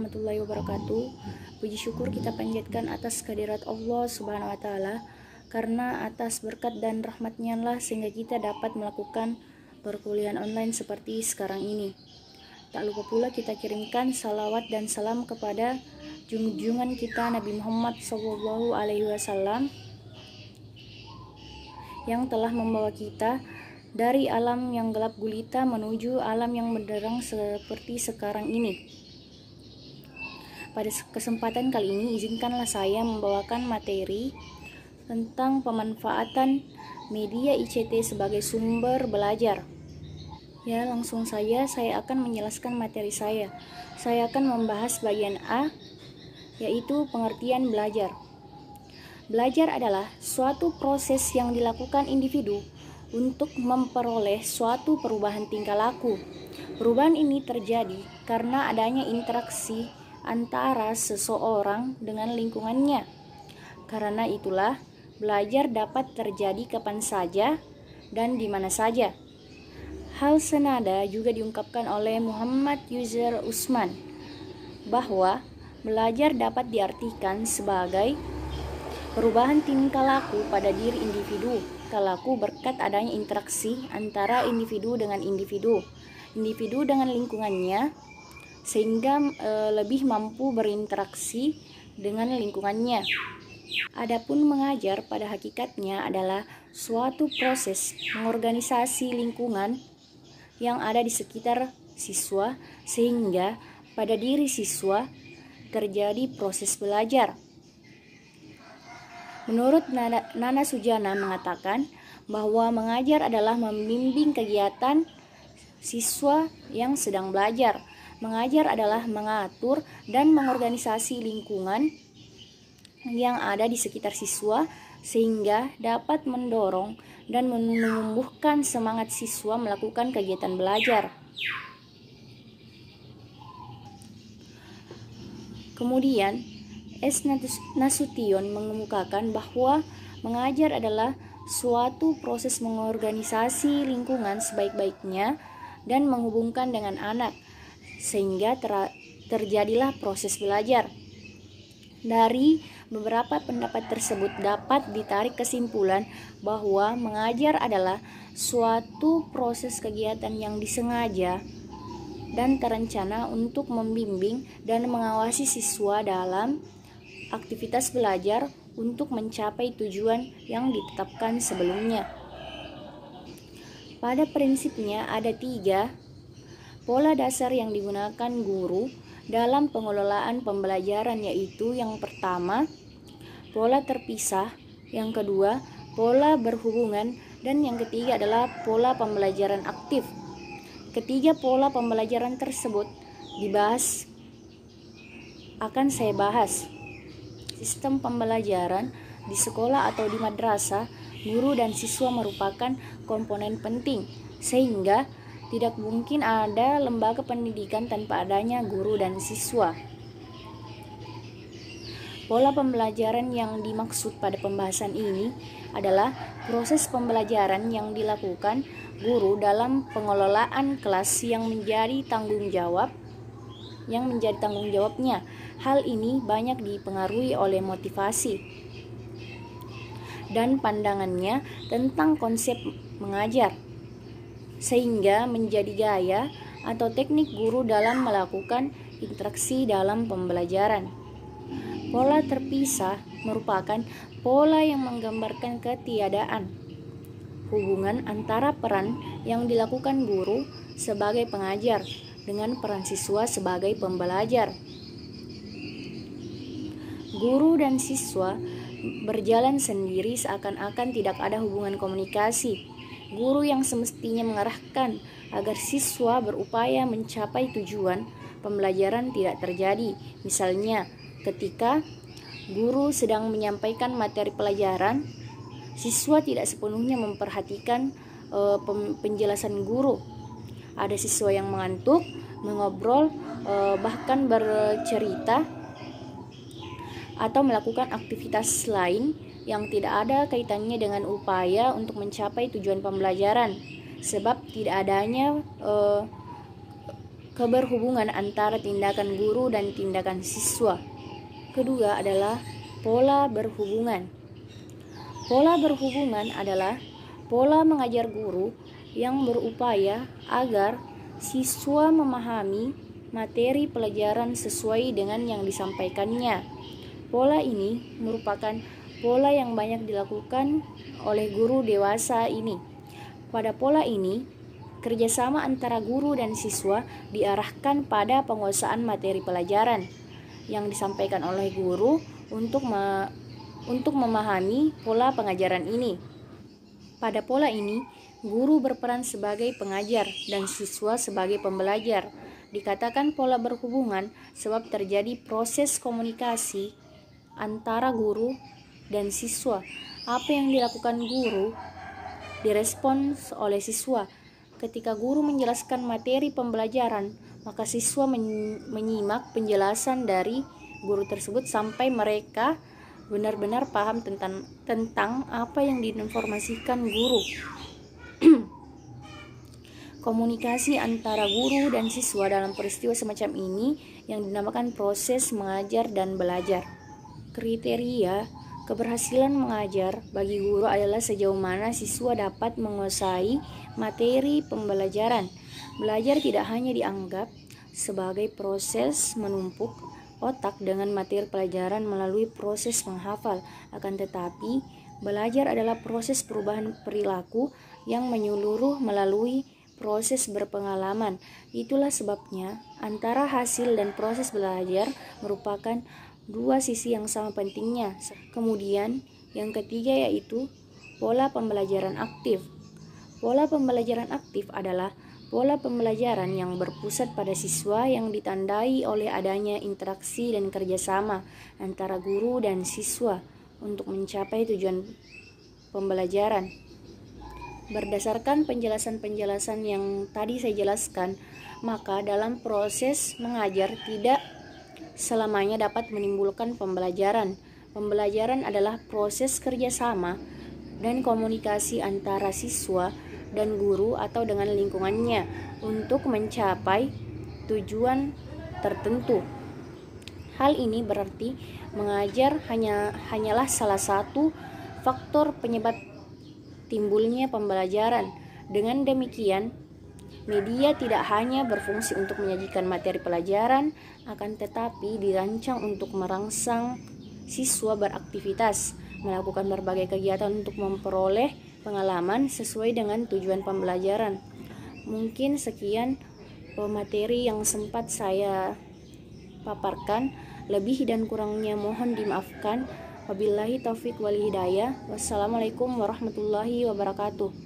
warahmatullahi wabarakatuh. Puji syukur kita panjatkan atas kehadirat Allah Subhanahu wa taala, karena atas berkat dan rahmatnya lah sehingga kita dapat melakukan perkuliahan online seperti sekarang ini. Tak lupa pula kita kirimkan salawat dan salam kepada junjungan kita Nabi Muhammad SAW yang telah membawa kita dari alam yang gelap gulita menuju alam yang menderang seperti sekarang ini. Pada kesempatan kali ini, izinkanlah saya membawakan materi tentang pemanfaatan media ICT sebagai sumber belajar. Ya, langsung saja saya akan menjelaskan materi saya. Saya akan membahas bagian A, yaitu pengertian belajar. Belajar adalah suatu proses yang dilakukan individu untuk memperoleh suatu perubahan tingkah laku. Perubahan ini terjadi karena adanya interaksi antara seseorang dengan lingkungannya. Karena itulah, belajar dapat terjadi kapan saja dan di mana saja. Hal senada juga diungkapkan oleh Muhammad Yusuf Usman bahwa belajar dapat diartikan sebagai perubahan tingkah laku pada diri individu. Tingkah laku berkat adanya interaksi antara individu dengan individu dengan lingkungannya, sehingga lebih mampu berinteraksi dengan lingkungannya. Adapun mengajar pada hakikatnya adalah suatu proses mengorganisasi lingkungan yang ada di sekitar siswa, sehingga pada diri siswa terjadi proses belajar. Menurut Nana Sujana mengatakan bahwa mengajar adalah membimbing kegiatan siswa yang sedang belajar. Mengajar adalah mengatur dan mengorganisasi lingkungan yang ada di sekitar siswa sehingga dapat mendorong dan menumbuhkan semangat siswa melakukan kegiatan belajar. Kemudian S. Nasution mengemukakan bahwa mengajar adalah suatu proses mengorganisasi lingkungan sebaik-baiknya dan menghubungkan dengan anak, sehingga terjadilah proses belajar. Dari beberapa pendapat tersebut dapat ditarik kesimpulan bahwa mengajar adalah suatu proses kegiatan yang disengaja dan terencana untuk membimbing dan mengawasi siswa dalam aktivitas belajar untuk mencapai tujuan yang ditetapkan sebelumnya. Pada prinsipnya ada 3 pola dasar yang digunakan guru dalam pengelolaan pembelajaran, yaitu yang pertama, pola terpisah, yang kedua, pola berhubungan, dan yang ketiga adalah pola pembelajaran aktif. Ketiga pola pembelajaran tersebut akan saya bahas. Sistem pembelajaran di sekolah atau di madrasah, guru dan siswa merupakan komponen penting, sehingga tidak mungkin ada lembaga pendidikan tanpa adanya guru dan siswa. Pola pembelajaran yang dimaksud pada pembahasan ini adalah proses pembelajaran yang dilakukan guru dalam pengelolaan kelas yang menjadi tanggung jawabnya. Hal ini banyak dipengaruhi oleh motivasi dan pandangannya tentang konsep mengajar, sehingga menjadi gaya atau teknik guru dalam melakukan interaksi dalam pembelajaran. Pola terpisah merupakan pola yang menggambarkan ketiadaan hubungan antara peran yang dilakukan guru sebagai pengajar dengan peran siswa sebagai pembelajar. Guru dan siswa berjalan sendiri seakan-akan tidak ada hubungan komunikasi. Guru yang semestinya mengarahkan agar siswa berupaya mencapai tujuan pembelajaran tidak terjadi. Misalnya, ketika guru sedang menyampaikan materi pelajaran, siswa tidak sepenuhnya memperhatikan penjelasan guru. Ada siswa yang mengantuk, mengobrol, bahkan bercerita atau melakukan aktivitas lain yang tidak ada kaitannya dengan upaya untuk mencapai tujuan pembelajaran, sebab tidak adanya keberhubungan antara tindakan guru dan tindakan siswa. Kedua adalah pola berhubungan. Pola berhubungan adalah pola mengajar guru yang berupaya agar siswa memahami materi pelajaran sesuai dengan yang disampaikannya. Pola ini merupakan pola yang banyak dilakukan oleh guru dewasa ini. Pada pola ini, kerjasama antara guru dan siswa diarahkan pada penguasaan materi pelajaran yang disampaikan oleh guru untuk memahami pola pengajaran ini. Pada pola ini, guru berperan sebagai pengajar dan siswa sebagai pembelajar. Dikatakan pola berhubungan sebab terjadi proses komunikasi antara guru dan siswa. Apa yang dilakukan guru direspons oleh siswa. Ketika guru menjelaskan materi pembelajaran, maka siswa menyimak penjelasan dari guru tersebut sampai mereka benar-benar paham tentang apa yang diinformasikan guru. Komunikasi antara guru dan siswa dalam peristiwa semacam ini yang dinamakan proses mengajar dan belajar. Kriteria keberhasilan mengajar bagi guru adalah sejauh mana siswa dapat menguasai materi pembelajaran. Belajar tidak hanya dianggap sebagai proses menumpuk otak dengan materi pelajaran melalui proses menghafal, akan tetapi belajar adalah proses perubahan perilaku yang menyeluruh melalui proses berpengalaman. Itulah sebabnya antara hasil dan proses belajar merupakan dua sisi yang sama pentingnya. Kemudian yang ketiga yaitu pola pembelajaran aktif. Pola pembelajaran aktif adalah pola pembelajaran yang berpusat pada siswa yang ditandai oleh adanya interaksi dan kerjasama antara guru dan siswa untuk mencapai tujuan pembelajaran. Berdasarkan penjelasan-penjelasan yang tadi saya jelaskan, maka dalam proses mengajar tidak selamanya dapat menimbulkan pembelajaran. Pembelajaran adalah proses kerjasama dan komunikasi antara siswa dan guru atau dengan lingkungannya untuk mencapai tujuan tertentu. Hal ini berarti mengajar hanyalah salah satu faktor penyebab timbulnya pembelajaran. Dengan demikian, media tidak hanya berfungsi untuk menyajikan materi pelajaran, akan tetapi dirancang untuk merangsang siswa beraktivitas, melakukan berbagai kegiatan untuk memperoleh pengalaman sesuai dengan tujuan pembelajaran. Mungkin sekian materi yang sempat saya paparkan. Lebih dan kurangnya mohon dimaafkan. Wabillahi taufik wal hidayah. Wassalamualaikum warahmatullahi wabarakatuh.